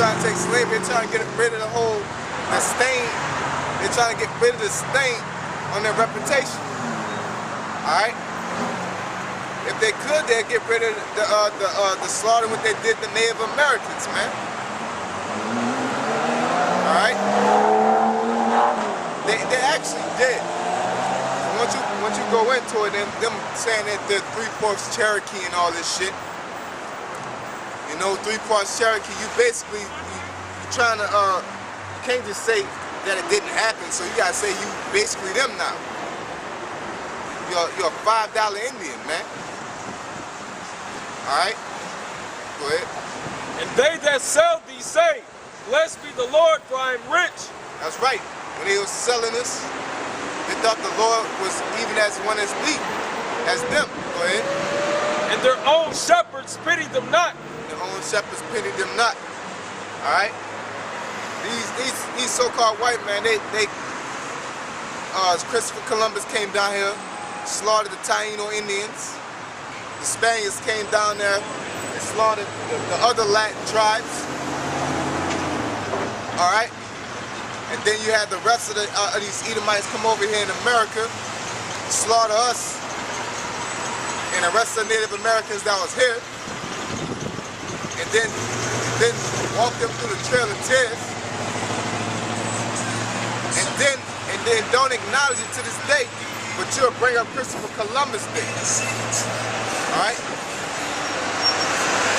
trying to take slavery, they're trying to get rid of the stain. They're trying to get rid of the stain on their reputation. Alright? If they could, they'd get rid of the slaughter what they did to Native Americans, man. Alright? They actually did. Once you go into it, them saying that they're 3/4 Cherokee and all this shit. You know, 3/4 Cherokee, you basically, you're trying to, you can't just say that it didn't happen, so you gotta say you basically them now. You're a $5 Indian, man. Alright? Go ahead. And they that sell thee say, blessed be the Lord, for I am rich. That's right. When they was selling us, they thought the Lord was even as one as weak as them. Go ahead. And their own shepherds pitied them not. Their own shepherds pitied them not. Alright? These so-called white men, Christopher Columbus came down here, slaughtered the Taino Indians. The Spaniards came down there and slaughtered the other Latin tribes. Alright? And then you had the rest of these Edomites come over here in America, slaughter us, and the rest of the Native Americans that was here, and then walk them through the Trail of Tears, and then don't acknowledge it to this day, but you'll bring up Christopher Columbus Day. Alright?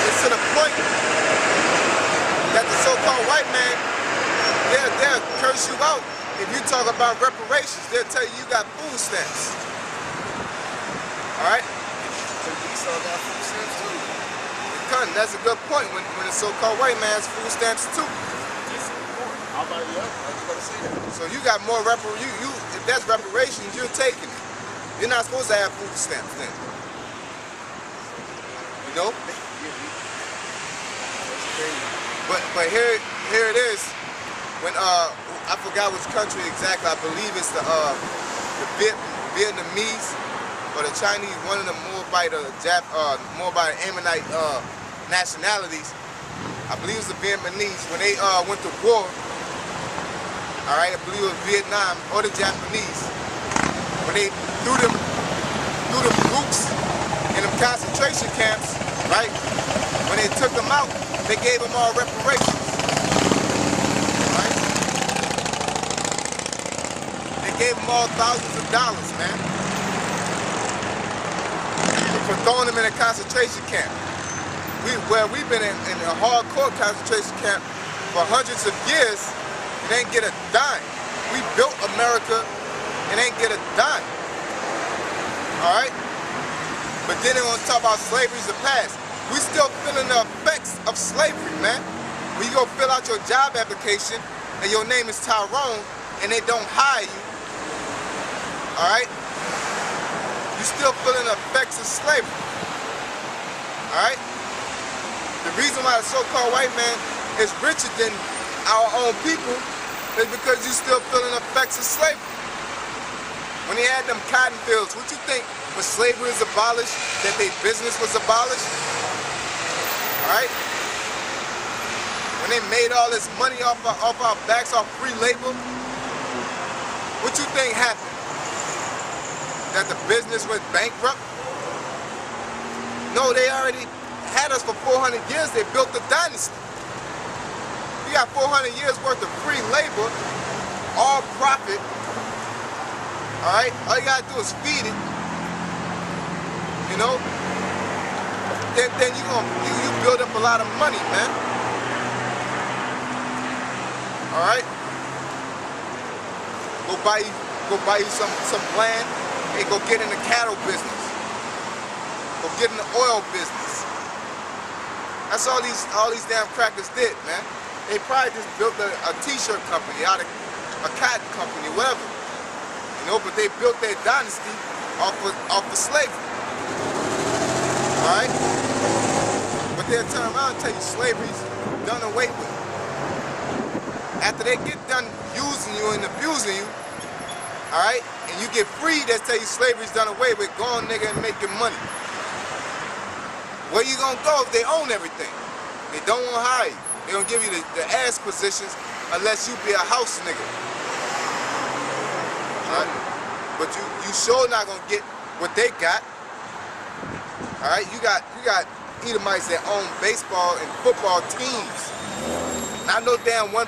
It's to the point that the so-called white man, they'll curse you out. If you talk about reparations, they'll tell you got food stamps. Alright? So Esau got food stamps too? That's a good point. When the so-called white man has food stamps too. How about you? I was going to say that. So you got more if that's reparations, you're taking it. You're not supposed to have food stamps then. You know? But here it is. When I forgot which country exactly. I believe it's the Vietnamese or the Chinese, one of the Moabite Ammonite nationalities. I believe it was the Vietnamese when they went to war. All right, I believe it was Vietnam or the Japanese when they threw them groups in them concentration camps. Right? When they took them out, they gave them all reparations. Right? They gave them all thousands of dollars, man, for throwing them in a concentration camp. We've been in a hardcore concentration camp for hundreds of years and ain't get a dime. We built America and ain't get a dime. All right? But then they're gonna talk about slavery's the past. We still feeling the effects of slavery, man. When you go fill out your job application and your name is Tyrone and they don't hire you, all right? You still feeling the effects of slavery, all right? The reason why the so-called white man is richer than our own people is because you still feeling the effects of slavery. When they had them cotton fields, what you think? When slavery was abolished, that their business was abolished? Alright? When they made all this money off our backs, off free labor, what you think happened? That the business went bankrupt? No, they already had us for 400 years. They built a dynasty. You got 400 years worth of free labor, all profit. Alright? All you gotta do is feed it. You know? Then you build up a lot of money, man. Alright? Go buy you some land and go get in the cattle business. Go get in the oil business. That's all these damn crackers did, man. They probably just built a t-shirt company out of a cotton company, whatever. You know, but they built their dynasty off of slavery. Alright? But they'll turn around and tell you slavery's done away with. After they get done using you and abusing you, alright, and you get free, they'll tell you slavery's done away with. Go on, nigga, and make your money. Where you gonna go if they own everything? They don't want to hire you. They don't give you the ass positions unless you be a house nigga. Alright? But you sure not gonna get what they got. Alright? You got Edomites that own baseball and football teams. Not no damn 1%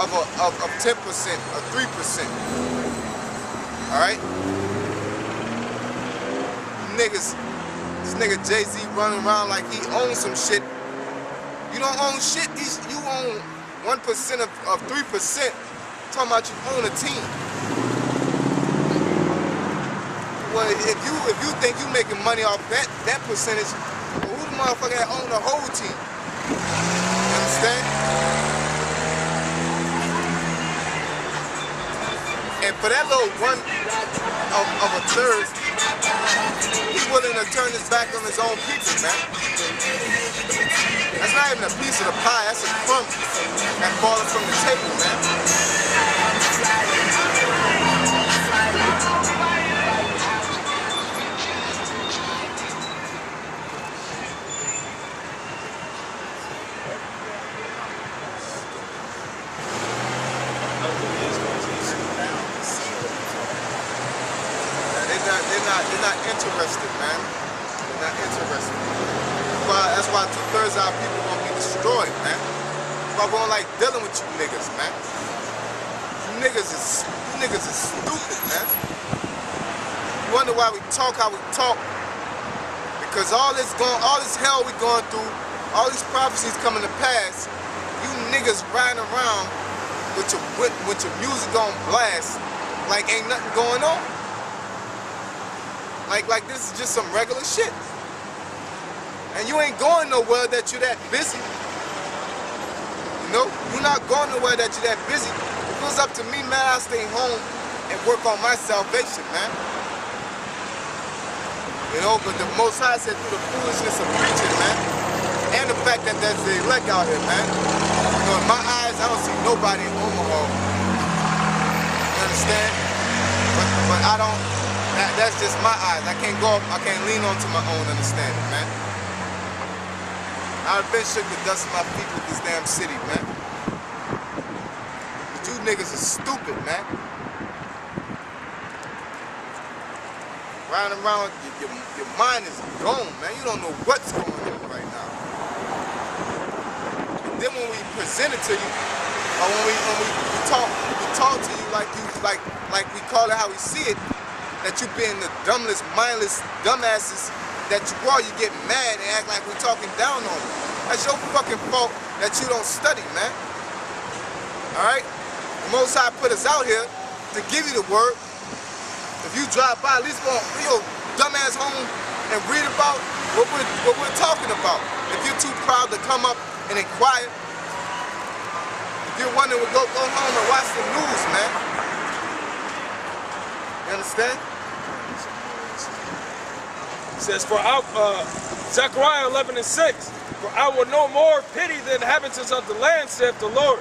of 10% or 3%. Alright? Niggas, this nigga Jay-Z running around like he owns some shit. You don't own shit. You own 1% of 3%. Talking about you own a team. Well, if you think you making money off that percentage, well, who the motherfucker that own the whole team? You understand? And for that little one of a third, he's willing to turn his back on his own people, man. That's not even a piece of the pie, that's a crumb that's falling from the table, man. They're not interested, man. They're not interested. That's why 2/3 of our people gonna be destroyed, man. That's why we don't like dealing with you niggas, man. You niggas is stupid, man. You wonder why we talk how we talk. Because all this hell we going through, all these prophecies coming to pass, you niggas riding around with your music on blast like ain't nothing going on. Like this is just some regular shit. And you ain't going nowhere that you're that busy. You know? You're not going nowhere that you're that busy. If it was up to me, man, I'd stay home and work on my salvation, man. You know, but the Most High said through the foolishness of preaching, man, and the fact that there's the elect out here, man. You know, in my eyes, I don't see nobody in Omaha. You understand? But I don't. That's just my eyes. I can't lean on to my own understanding, man. I've been shook the dust of my feet with this damn city, man. But you niggas are stupid, man. Riding around, your mind is gone, man. You don't know what's going on right now. And then when we present it to you, or when we talk to you like we call it how we see it, that you being the dumbest, mindless dumbasses that you are, you get mad and act like we're talking down on you. That's your fucking fault that you don't study, man. Alright? The Most High put us out here to give you the word. If you drive by, at least go your dumbass home and read about what we're talking about. If you're too proud to come up and inquire, if you're wondering, go home and watch the news, man. You understand? It says, Zechariah 11:6, for I will no more pity the inhabitants of the land, saith the Lord.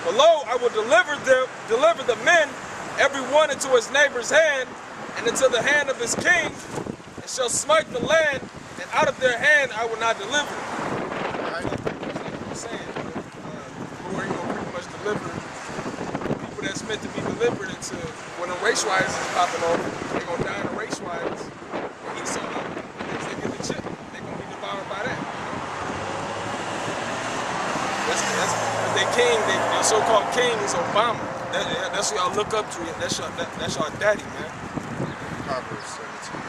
For lo, I will deliver the men, every one into his neighbor's hand, and into the hand of his king, and shall smite the land, and out of their hand I will not deliver. Right? That's like what I'm saying. The Lord ain't gonna pretty much deliver people that's meant to be delivered into when the race riots is popping off. They're gonna die in the race riots. And he's something. Once they get the chip, they're gonna be devoured by that. That's their king. Their so-called king is Obama. That's who y'all look up to. That's y'all daddy, man. Proverbs 17.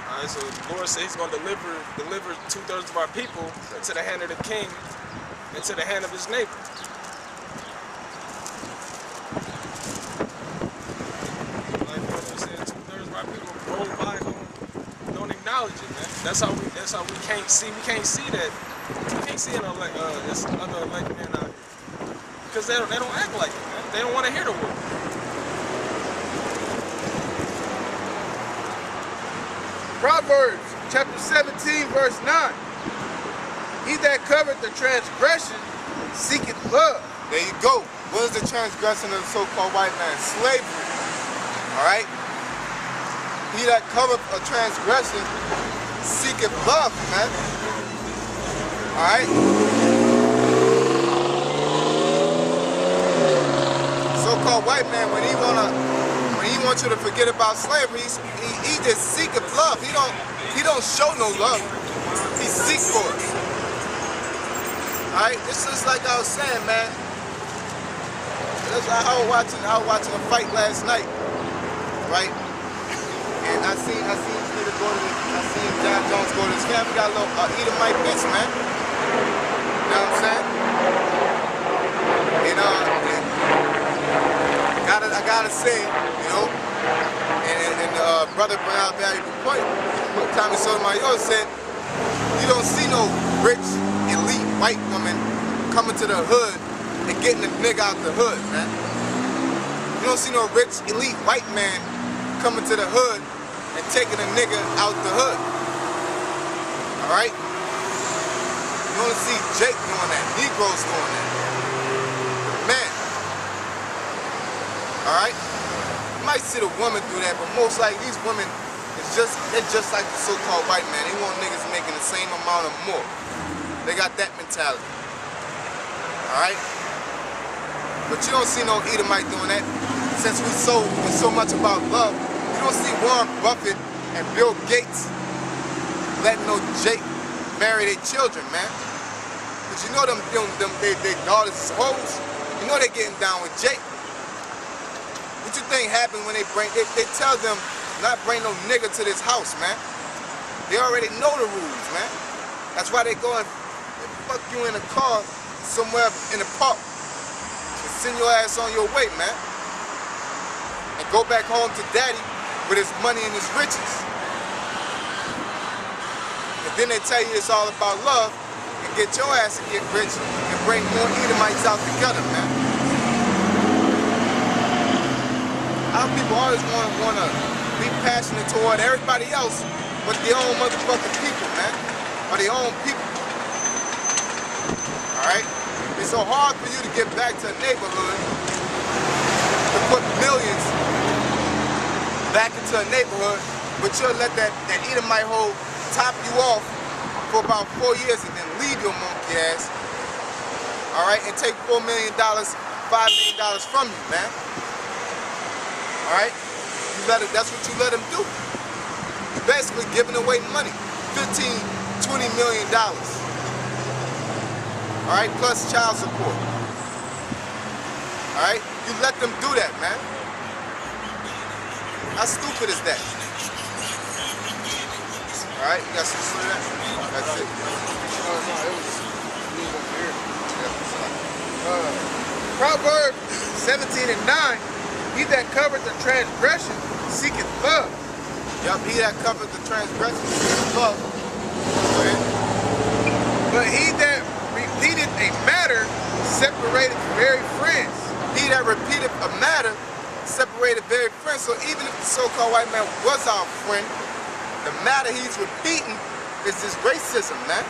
Alright, so the Lord says he's gonna deliver 2/3 of our people into the hand of the king, into the hand of his neighbor. Like what I'm saying, 2/3 of our people roll by, don't acknowledge it, man. That's how we can't see. We can't see that. We can't see this other elect men out here because they don't act like it, man. They don't want to hear the word. Proverbs chapter 17, verse 9. He that covereth the transgression seeketh love. There you go. What is the transgression of the so-called white man? Slavery. Alright? He that covereth a transgression seeketh love, man. Alright? So-called white man, when he wants you to forget about slavery, he just seeketh love. He don't show no love. He seek for it. Alright? This is like I was saying, man. I was watching a fight last night, right? And I seen John Jones go to his family. Got a little Edomite bitch, man. You know what I'm saying? And I gotta say, you know, and brother brought out a valuable point. Tommy Sotomayor said, you don't see no rich, elite white woman coming to the hood and getting the nigga out the hood, man. You don't see no rich, elite white man coming to the hood and taking a nigga out the hood. Alright? You only see Jake doing that, Negroes doing that. Man. Alright? You might see the woman do that, but most likely these women, they're just like the so-called white man. They want niggas making the same amount or more. They got that mentality. Alright? But you don't see no Edomite doing that. Since we're so much about love, you don't see Warren Buffett and Bill Gates letting no Jake marry their children, man. But you know their daughters is hoes. You know they getting down with Jake. What you think happened when they tell them not bring no nigga to this house, man? They already know the rules, man. That's why they go and fuck you in a car somewhere in the park. Send your ass on your way, man. And go back home to daddy with his money and his riches. And then they tell you it's all about love and get your ass to get rich and bring more Edomites out together, man. Our people always want to be passionate toward everybody else but their own motherfucking people, man. Or their own people. Alright? It's so hard for you to get back to a neighborhood, to put millions back into a neighborhood, but you'll let that Edomite hoe top you off for about 4 years and then leave your monkey ass, alright, and take $4 million, $5 million from you, man. Alright? That's what you let them do. You're basically giving away money. $15, $20 million. Alright, plus child support. Alright? You let them do that, man. How stupid is that? Alright, you got some of that? That's it. No, it was me over here. Proverbs 17 and 9, he that covered the transgression seeketh love. Yup, he that covered the transgression seeketh love. Go ahead. But he that repeated a matter separated very friends. He that repeated a matter separated very friends. So even if the so-called white man was our friend, the matter he's repeating is this racism, man.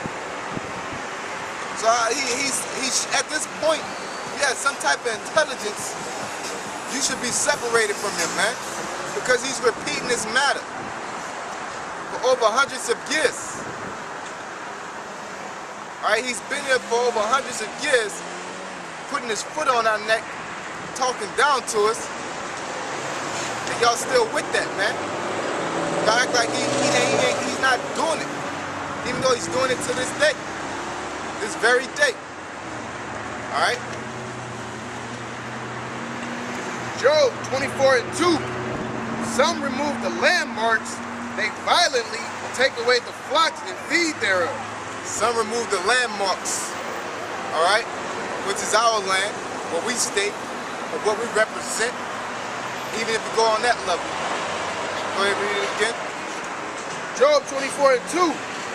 So he's at this point, he has some type of intelligence. You should be separated from him, man, because he's repeating this matter for over hundreds of years. Alright, he's been here for over hundreds of years, putting his foot on our neck, talking down to us, and y'all still with that, man. Y'all act like he's not doing it, even though he's doing it to this day, this very day. Alright? Job 24 and 2, some remove the landmarks, they violently take away the flocks and feed thereof. Some remove the landmarks, all right, which is our land, what we state, or what we represent, even if we go on that level. Go ahead, read it again. Job 24 and 2,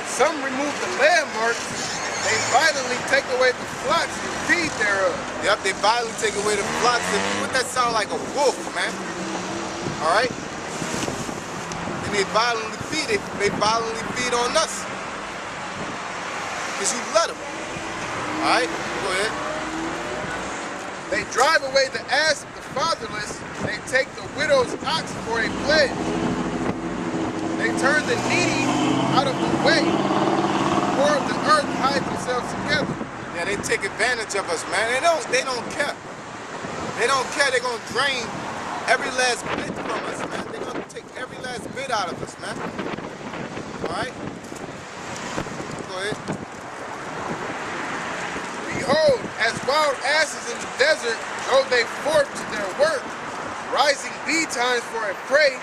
some remove the landmarks, they violently take away the flocks and feed thereof. Yep, they violently take away the flocks. What that sound like a wolf, man? All right? And they violently feed on us. Because you let them. Alright? Go ahead. They drive away the ass of the fatherless. They take the widow's ox for a pledge. They turn the needy out of the way. Poor of the earth hide themselves together. Yeah, they take advantage of us, man. They don't care. They don't care. They're gonna drain every last bit from us, man. They're gonna take every last bit out of us, man. Alright? Go ahead. Behold, as wild asses in the desert, go they forth to their work, rising betimes for a prey.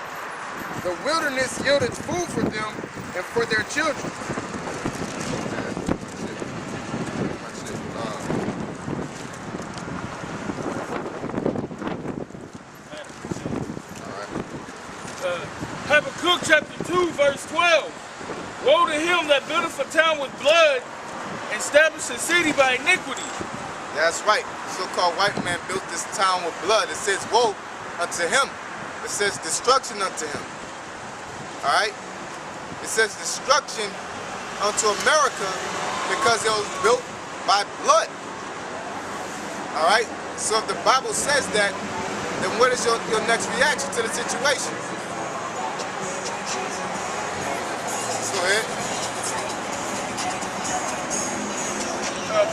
The wilderness yielded food for them and for their children. Habakkuk chapter 2, verse 12. Woe to him that buildeth a town with blood, and establish a city by iniquity. That's right. So-called white man built this town with blood. It says woe unto him. It says destruction unto him. Alright? It says destruction unto America because it was built by blood. Alright? So if the Bible says that, then what is your next reaction to the situation? Go ahead.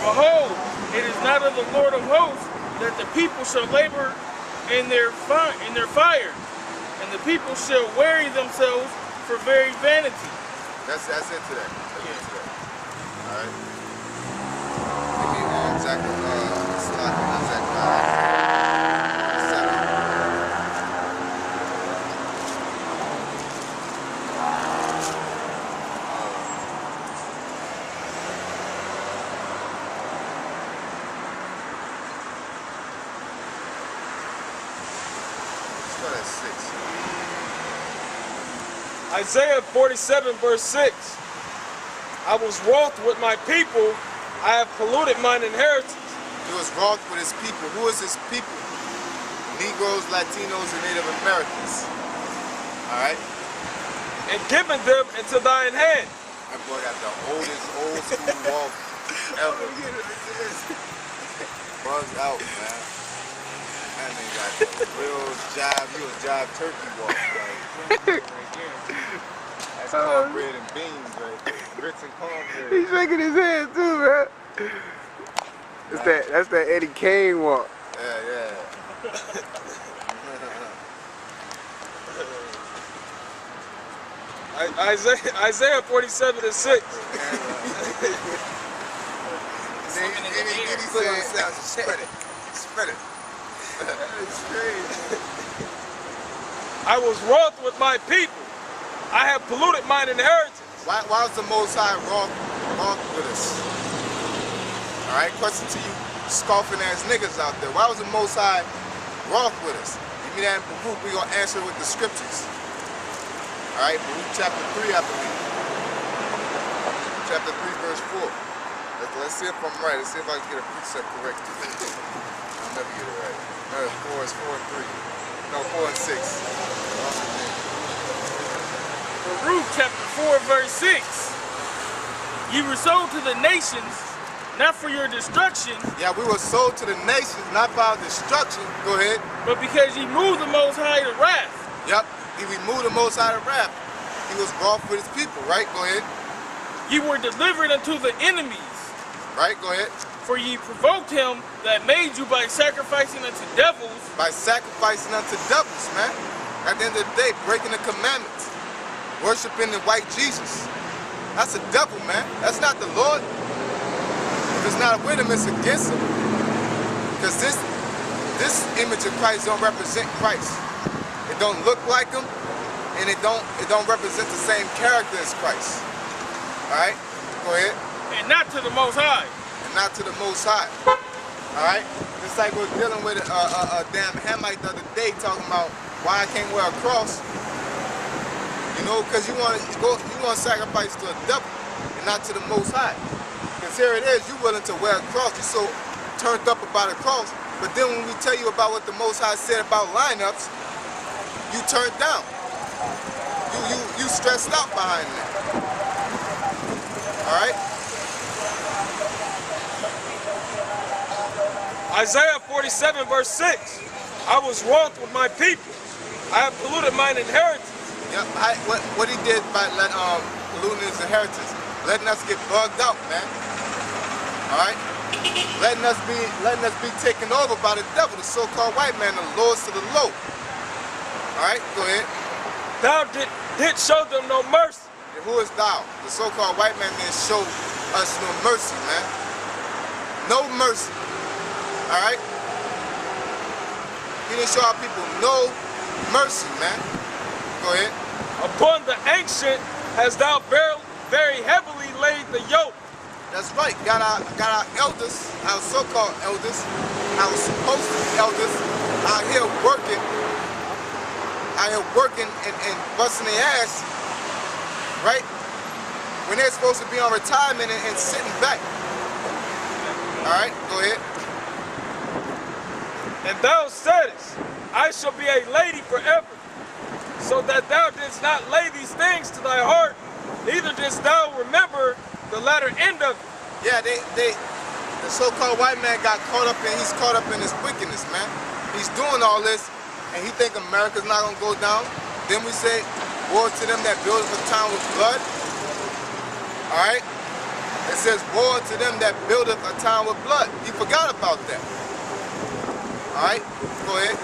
Behold, it is not of the Lord of hosts that the people shall labor in their fire, and the people shall weary themselves for very vanity. That's into that. All right. Give me exactly Isaiah 47, verse 6. I was wroth with my people, I have polluted mine inheritance. He was wroth with his people. Who is his people? Negroes, Latinos, and Native Americans. Alright? And given them into thine hand. That boy got the old school walk ever. Bugged out, man. That nigga got the real jive, you a jive turkey walk, like. That's cornbread and beans, right there. Grits and cornbread. He's shaking his head too, man. That's that Eddie Kane walk. Yeah. Isaiah 47 and 6. Spread it. That's crazy. I was wroth with my people. I have polluted mine inheritance. Why was the Most High wroth with us? Alright, question to you scoffing ass niggas out there. Why was the Most High wroth with us? Give me that in Baruch, we're going to answer with the scriptures. Alright, Baruch chapter 3, I believe. Chapter 3, verse 4. Let's see if I'm right. Let's see if I can get a precept correct. I'll never get it right. No, 4 is 4 and 3. No, 4 and 6. Baruch chapter 4, verse 6. Ye were sold to the nations, not for your destruction. Yeah, we were sold to the nations, not by our destruction. Go ahead. But because ye moved the Most High to wrath. Yep, he removed the Most High to wrath. He was wroth with his people, right? Go ahead. Ye were delivered unto the enemies. Right, go ahead. For ye provoked him that made you by sacrificing unto devils. By sacrificing unto devils, man. At the end of the day, breaking the commandments. Worshiping the white Jesus. That's a devil, man. That's not the Lord. If it's not with him, it's against him. Because this image of Christ don't represent Christ. It don't look like him, and it don't represent the same character as Christ. Alright? Go ahead. And not to the Most High. And not to the Most High. Alright? It's like we're dealing with a damn Hamite the other day talking about why I can't wear a cross. You know, because you want to sacrifice to a devil and not to the Most High. Because here it is, you're willing to wear a cross. You're so turned up about a cross. But then when we tell you about what the Most High said about lineups, you turned down. You stressed out behind that. Alright? Isaiah 47 verse 6. I was wroth with my people. I have polluted mine inheritance. Yep. What he did by polluting his inheritance, letting us get bugged out, man. All right, letting us be taken over by the devil, the so-called white man, the lords to the low. All right, go ahead. Thou did show them no mercy. And who is thou? The so-called white man didn't show us no mercy, man. No mercy. All right. He didn't show our people no mercy, man. Go ahead. Upon the ancient hast thou very heavily laid the yoke. That's right. Got our elders, our so-called elders, our supposed to be elders, out here working and busting their ass, right? When they're supposed to be on retirement and sitting back. All right, go ahead. And thou saidest, I shall be a lady forever, so that thou didst not lay these things to thy heart, neither didst thou remember the latter end of it. Yeah, the so-called white man got caught up in, he's caught up in his wickedness, man. He's doing all this, and he think America's not gonna go down. Then we say, woe to them that build a town with blood. All right? It says, woe to them that buildeth a town with blood. You forgot about that. All right, go ahead.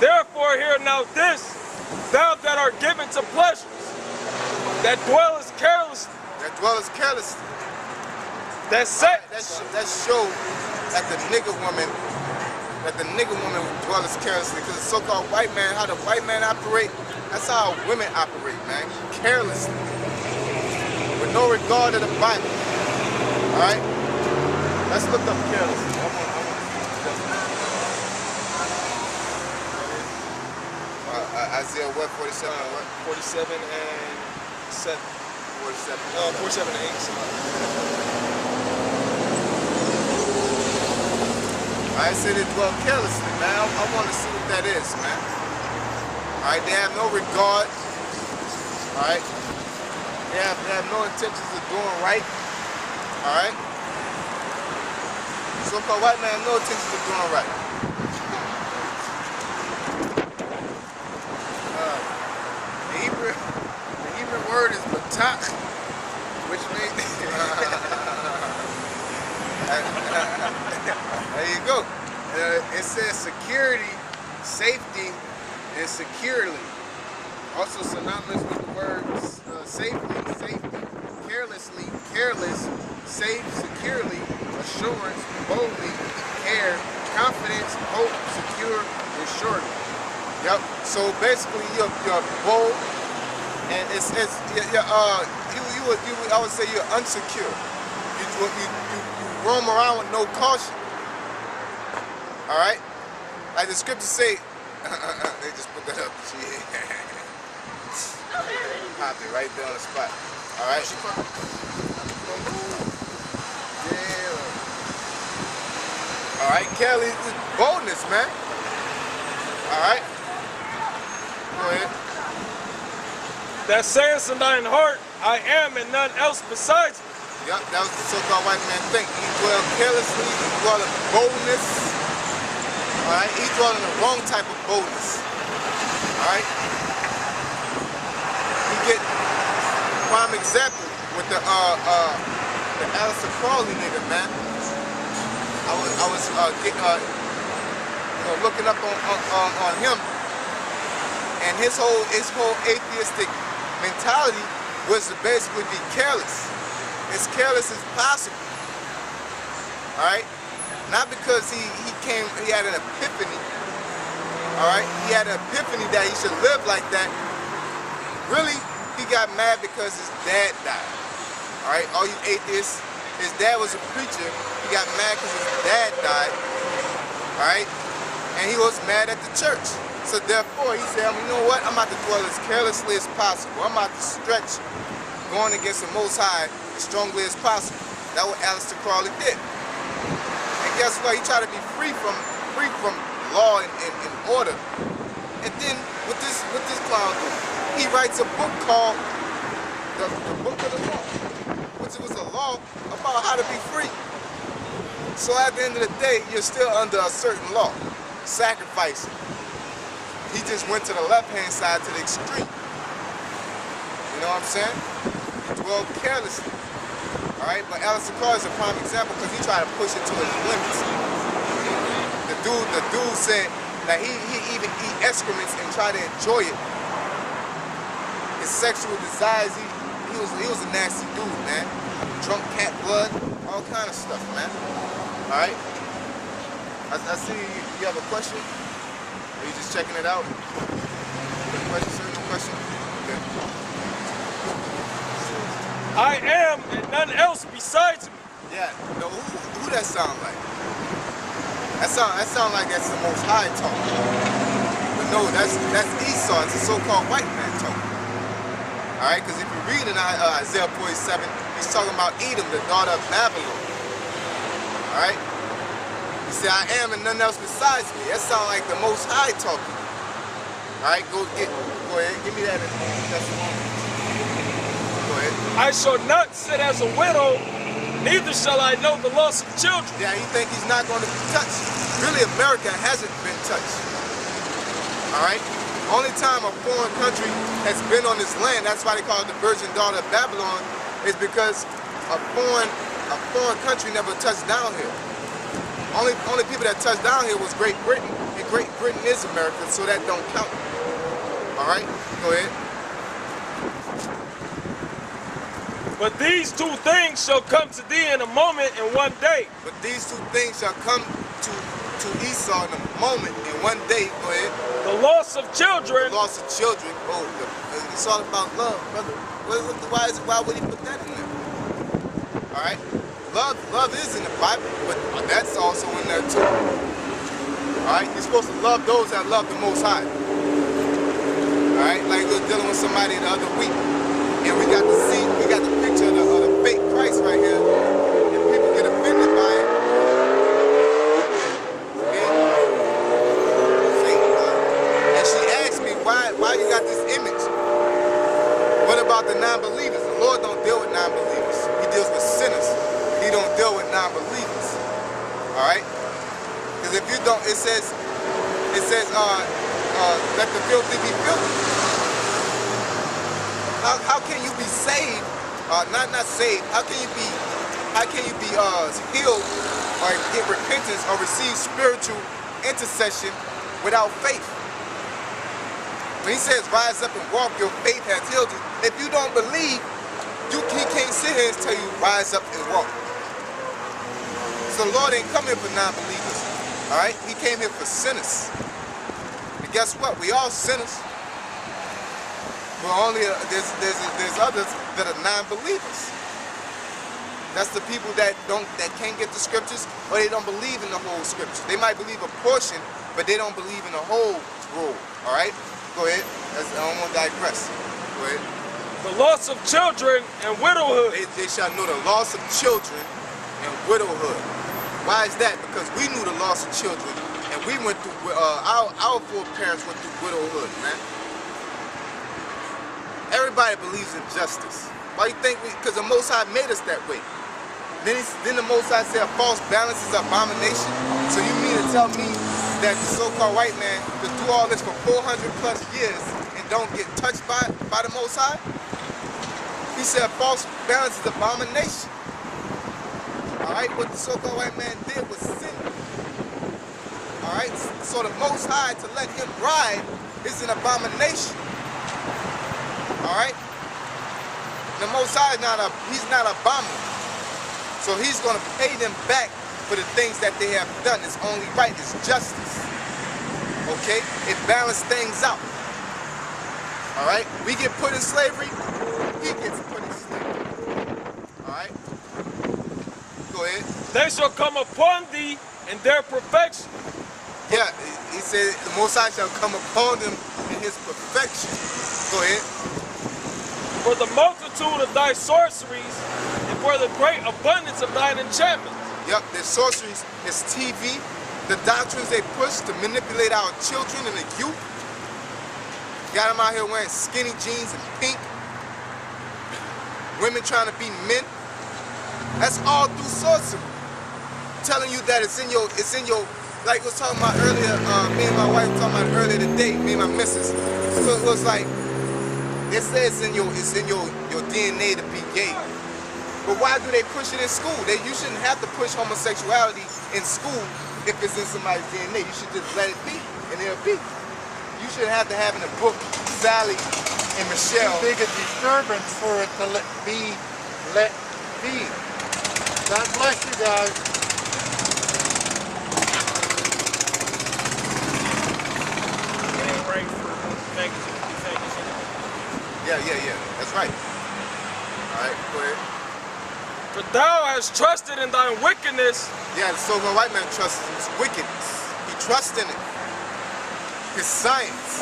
Therefore hear now this, thou that art given to pleasures, that dwellest carelessly, That dwelleth carelessly. that sex, That shows that the nigger woman dwelleth carelessly. Because the so-called white man, how the white man operate, that's how women operate, man. Carelessly. With no regard to the Bible. All right? Let's look up carelessly. Isaiah what, 47 and what? 47 and 7. 47. 47 and 8. I said it dwell carelessly, man. I want to see what that is, man. All right, they have no regard. All right, they have no intentions of doing right. All right, so-called white man have no intentions of doing right. The Hebrew word is batak, which means There you go. it says security, safety, and securely. Also synonymous with the words safety, carelessly, careless, safe, securely, assurance, boldly, care, confidence, hope, secure, and surely. Yep. So basically, you're bold, and it's I would say you're unsecure. You roam around with no caution. All right. Like the scriptures say, they just put that up. Pop it right there on the spot. All right. Yeah. All right, Kelly, boldness, man. All right. Go ahead. That sayest in thine heart, I am and none else besides me. Yep, that was the so-called white man think. He dwelled carelessly, he dwelled in boldness. All right, he dwelled in the wrong type of boldness. All right. You get prime example with the Alistair Crowley nigga, man. I was looking up on him, and his whole atheistic mentality was to basically be careless. As careless as possible. Alright? Not because he had an epiphany. Alright? He had an epiphany that he should live like that. Really, he got mad because his dad died. Alright? All you atheists, his dad was a preacher. He got mad because his dad died. Alright? And he was mad at the church. So therefore, he said, you know what? I'm about to dwell as carelessly as possible. I'm about to stretch going against the Most High as strongly as possible. That's what Alistair Crowley did. And guess what? He tried to be free from law and order. And then what this clown do? He writes a book called the Book of the Law, which was a law about how to be free. So at the end of the day, you're still under a certain law, sacrificing. He just went to the left-hand side, to the extreme. You know what I'm saying? He dwelled carelessly. All right, but Alistair Clark is a prime example because he tried to push it to its limits. The dude said that he even eat excrements and try to enjoy it. His sexual desires, he was a nasty dude, man. Drunk cat blood, all kind of stuff, man. All right. I see you have a question. Are you just checking it out? No question, sir? No question? Okay. I am and none else besides me. Yeah. No, who that sound like? That sound like that's the Most High talking. But no, that's Esau. It's a so-called white man talking. All right, because if you read in Isaiah 47, he's talking about Edom, the daughter of Babylon. All right. He said, "I am and none else besides me." That sound like the Most High talking. All right, go ahead, give me that testimony. Go ahead. I shall not sit as a widow, neither shall I know the loss of children. Yeah, you think he's not going to be touched? Really, America hasn't been touched. All right? Only time a foreign country has been on this land, that's why they call it the virgin daughter of Babylon, is because a foreign country never touched down here. Only people that touched down here was Great Britain, and Great Britain is America, so that don't count. All right? Go ahead. But these two things shall come to thee in a moment and one day. But these two things shall come to Esau in a moment, and one day, go ahead. The loss of children. The loss of children. Oh, it's all about love, brother. Why would he put that in there? All right? Love is in the Bible, but that's also in there too. All right? You're supposed to love those that love the Most High. All right? Like we were dealing with somebody the other week, and we got the picture of the fake Christ right here, and people get offended by it. And she asked me, why you got this image? What about the non-believers? The Lord don't deal with non-believers. He deals with sinners. He don't deal with non-believers. All right? Because if you don't, it says, let the filthy be filthy. How can you be saved? Not saved. How can you be healed or get repentance or receive spiritual intercession without faith? When he says, "Rise up and walk, your faith has healed you." If you don't believe, he can't sit here and tell you, "Rise up and walk." So the Lord ain't come here for non-believers. All right? He came here for sinners. And guess what? We all sinners. But only there's others that are non-believers. That's the people that can't get the scriptures, or they don't believe in the whole scripture. They might believe a portion, but they don't believe in the whole rule. All right? Go ahead. I don't want to digress. Go ahead. The loss of children and widowhood. They shall know the loss of children and widowhood. Why is that? Because we knew the loss of children, and we went through, our foreparents went through widowhood, man. Everybody believes in justice. Why you think because the Most High made us that way. Then the Most High said a false balance is abomination. So you mean to tell me that the so-called white man could do all this for 400 plus years and don't get touched by the Most High? He said false balance is abomination. Alright, what the so-called white man did was sin. Alright, so the Most High, to let him ride is an abomination. Alright? The Most High he's not abominable. So he's gonna pay them back for the things that they have done. It's only right, it's justice. Okay? It balanced things out. Alright? We get put in slavery, he gets put in slavery. Alright? Go ahead. They shall come upon thee in their perfection. Yeah, he said the Most High shall come upon them in his perfection. Go ahead. For the multitude of thy sorceries, and for the great abundance of thine enchantments. Yep, their sorceries, it's TV, the doctrines they push to manipulate our children and the youth. Got them out here wearing skinny jeans and pink. Women trying to be men. That's all through sorcery. Telling you that it's in your, like we was talking about earlier, me and my wife were talking about earlier today, me and my missus. So it was like, It says it's in your DNA to be gay. But why do they push it in school? You shouldn't have to push homosexuality in school if it's in somebody's DNA. You should just let it be, and it'll be. You shouldn't have to have in a book Sally and Michelle. Too big a disturbance for it to let be. God bless you guys. It ain't right for faggots to be faggots anyway. Yeah. That's right. All right, go ahead. For thou hast trusted in thine wickedness. Yeah, the so-called white man trusts in his wickedness. He trusts in it. His science.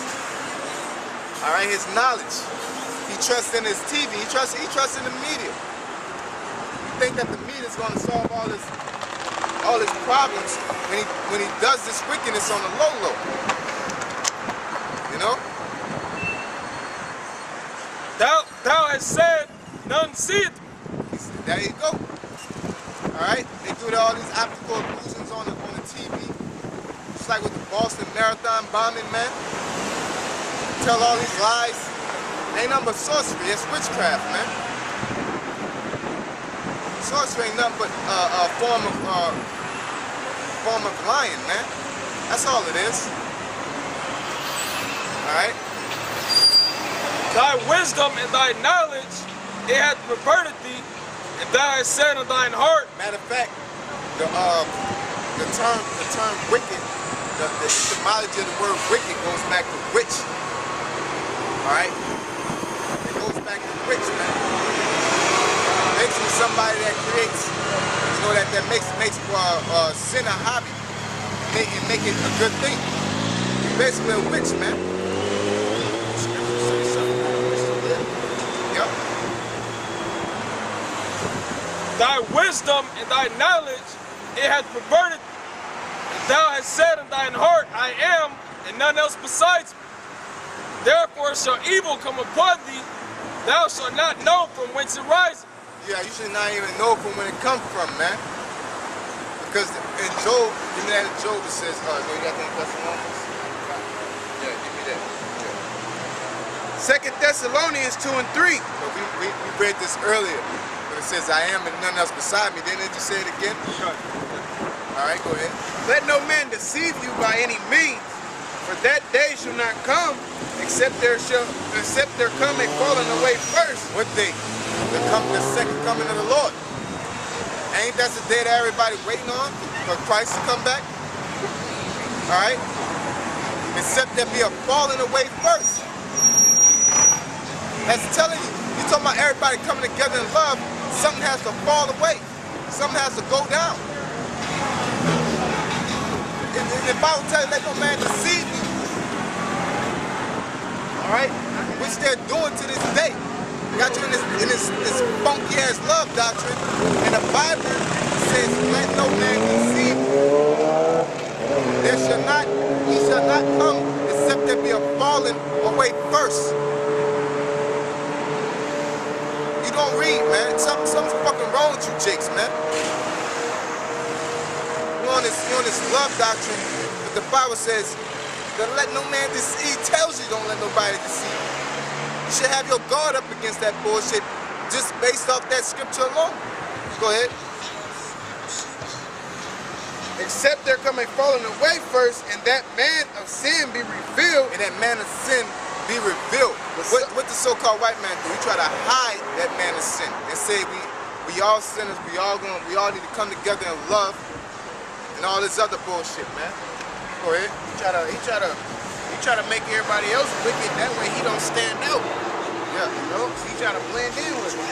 All right, his knowledge. He trusts in his TV. He trusts in the media. You think that the media is going to solve all his problems when he does this wickedness on the low. You know? Thou hast said, none seeth. There you go. All right, they do all these optical illusions on the TV, just like with the Boston Marathon bombing, man. Tell all these lies. Ain't nothing but sorcery. It's witchcraft, man. Sorcery ain't nothing but a form of lying, man. That's all it is. All right. Thy wisdom and thy knowledge, it hath perverted thee. And thou hast said in thine heart. Matter of fact, the term wicked, the etymology of the word wicked goes back to witch. All right, it goes back to witch, man. Basically, somebody that creates, that makes sin a hobby, and make it a good thing. Basically, a witch, man. Yep. Thy wisdom and thy knowledge, it hath perverted thee. And thou hast said in thine heart, I am, and none else besides me. Therefore shall evil come upon thee, thou shalt not know from whence it riseth. Yeah, you should not even know from where it comes from, man. Because in Job, in that Job it says, you got the Thessalonians? Yeah, give me that. Yeah. 2 Thessalonians 2 and 3. So we read this earlier. It says, I am and none else beside me. Didn't it just say it again? Sure. All right, go ahead. Let no man deceive you by any means, for that day shall not come, except there come a falling away first. What day? The second coming of the Lord. Ain't that the day that everybody waiting on for Christ to come back? All right? Except there be a falling away first. That's telling you. You talking about everybody coming together in love, something has to fall away. Something has to go down. If I would tell you, let no man deceive you, all right, which they're doing to this day. Got you in this funky ass love doctrine, and the Bible says, let no man deceive you. He shall not come except there be a falling away first. Don't read, man. Something's fucking wrong with you jakes, man. You're on this love doctrine, but the Bible says that let no man deceive. He tells you don't let nobody deceive you. You should have your guard up against that bullshit just based off that scripture alone. Go ahead. Except there come a falling away first, and that man of sin be revealed. And that man of sin be revealed. What the so-called white man do? We try to hide that man of sin and say we all sinners, we all need to come together in love and all this other bullshit, man. Go ahead. He try to make everybody else wicked. That way he don't stand out. Yeah. You know, he try to blend in with it.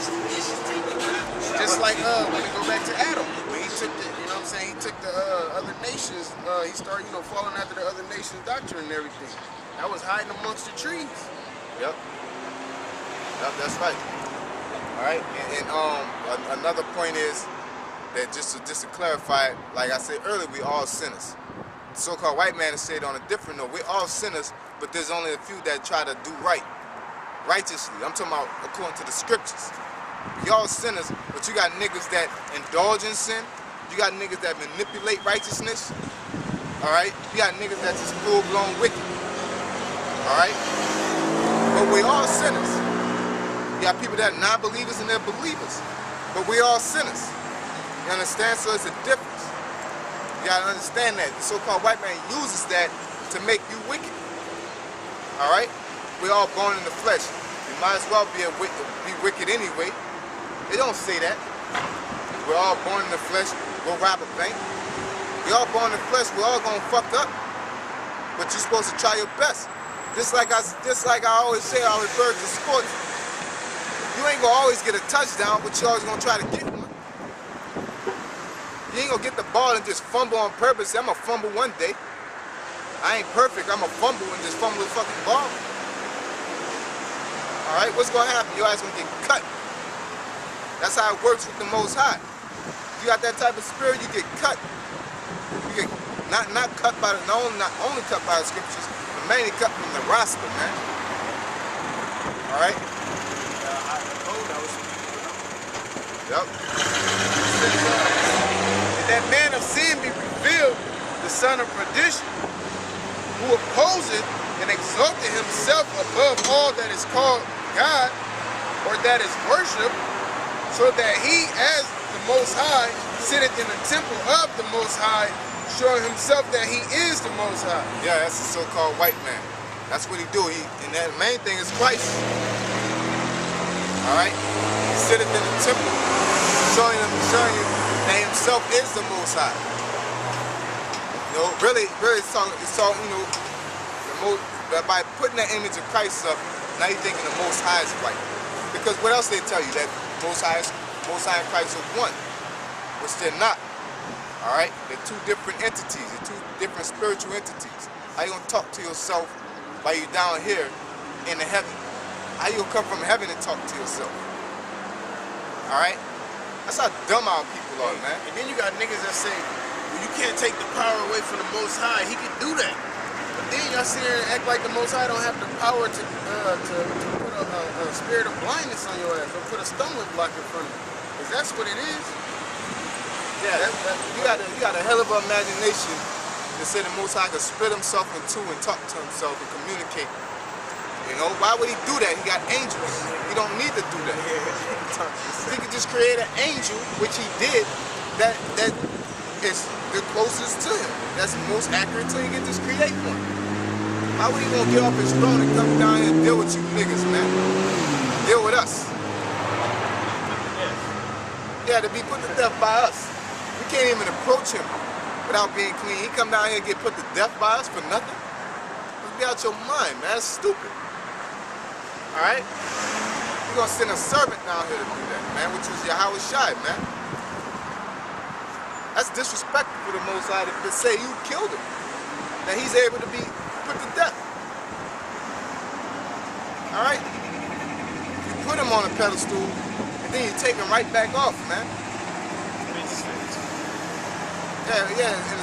Just like when we go back to Adam, when he took the, you know what I'm saying, he took the other nations. He started, following after the other nations' doctrine and everything. That was hiding amongst the trees. Yep, that's right. All right, and another point is that just to clarify it, like I said earlier, we all sinners. The so-called white man has said on a different note, we're all sinners, but there's only a few that try to do right, righteously. I'm talking about according to the scriptures. We all sinners, but you got niggas that indulge in sin. You got niggas that manipulate righteousness. All right, you got niggas that's just full-blown wicked. All right, but we all sinners. You got people that are non-believers and they're believers. But we all sinners. You understand? So it's a difference. You gotta understand that. The so-called white man uses that to make you wicked. Alright? We're all born in the flesh. You might as well be wicked anyway. They don't say that. We're all born in the flesh. Go rob a bank. We're all born in the flesh. We're all gonna fuck up. But you're supposed to try your best. Just like I always say, I refer to sports. You ain't gonna always get a touchdown, but you're always gonna try to get one. You ain't gonna get the ball and just fumble on purpose. I'm gonna fumble one day. I ain't perfect. I'm gonna fumble and just fumble the fucking ball. All right, what's gonna happen? Your ass gonna get cut. That's how it works with the Most High. You got that type of spirit, you get cut. You get not cut by the known, not only cut by the scriptures, but mainly cut from the roster, man. All right. Yep. And that man of sin be revealed, the son of perdition, who opposeth and exalted himself above all that is called God, or that is worshipped, so that he, as the Most High, sitteth in the temple of the Most High, showing himself that he is the Most High. Yeah, that's the so-called white man. That's what he do. And that main thing is Christ. All right? He sitteth in the temple, showing you that himself is the Most High. You know, really, it's all, you know, by putting that image of Christ up, now you're thinking the Most High is white. Because what else they tell you? That Most High and Christ are one, which they're not. All right? They're two different entities. They're two different spiritual entities. How you gonna talk to yourself while you're down here in the heaven? How you gonna come from heaven and talk to yourself? All right? That's how dumb our people are, man. And then you got niggas that say, well, you can't take the power away from the Most High. He can do that. But then y'all sit here and act like the Most High don't have the power to put a spirit of blindness on your ass, or put a stumbling block in front of you. Because that's what it is. Yeah, you got a hell of an imagination to say the Most High could split himself in two and talk to himself and communicate. You know, why would he do that? He got angels. He don't need to do that. He could just create an angel, which he did, that is the closest to him. That's most accurate till he can just create one. Why would he want to get off his throne and come down here and deal with you niggas, man? Deal with us. Yeah, to be put to death by us. We can't even approach him without being clean. He come down here and get put to death by us for nothing? Let's be out your mind, man. That's stupid. Alright? You're gonna send a servant down here to do that, man, which was Yahweh Shai, man. That's disrespectful for the Most High to say you killed him. That he's able to be put to death. Alright? You put him on a pedestal, and then you take him right back off, man. Yeah, in a